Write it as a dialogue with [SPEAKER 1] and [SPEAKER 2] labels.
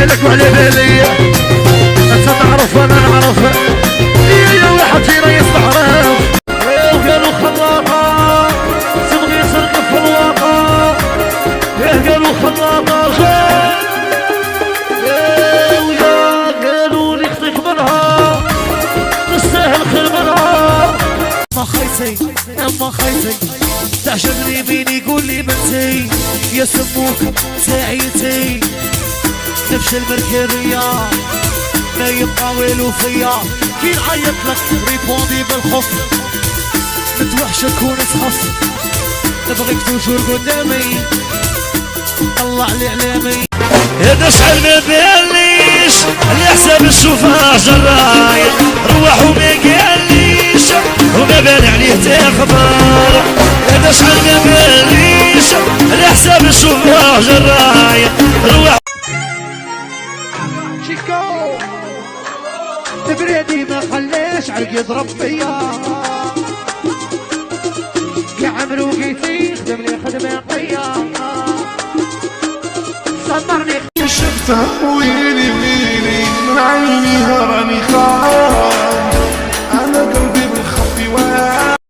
[SPEAKER 1] بالك وعلى بالي انت تعرف وانا نعرف يا واحد فينا يستعرف قالوا خلاقة تبغي ترقب في الواقع قالوا خلاقة قالوا لي خطيك منها تستاهل خير منها ما خيتي اما خيتي تعجبني مين يقول لي بنتي يا سموك تاعيتي نفس المركبية ما يبقى والو فيا كي نعيط لك ريبوندي بالخوف نتوحشك ونتخف نبغيك توجور قدامي طلع لي علامي هذا شحال ما باليش على حساب الشوفة جراية روح وما قاليش وما بان عليه تا خبر هذا شحال ما باليش على حساب الشوفة جراية روح شيكو تبريدي ما خلاش عرق يضرب فيا يا عمرو قيتي خدم لي خدمة قيا صبرني
[SPEAKER 2] شفتها ويلي ويلي من عيني هراني خاف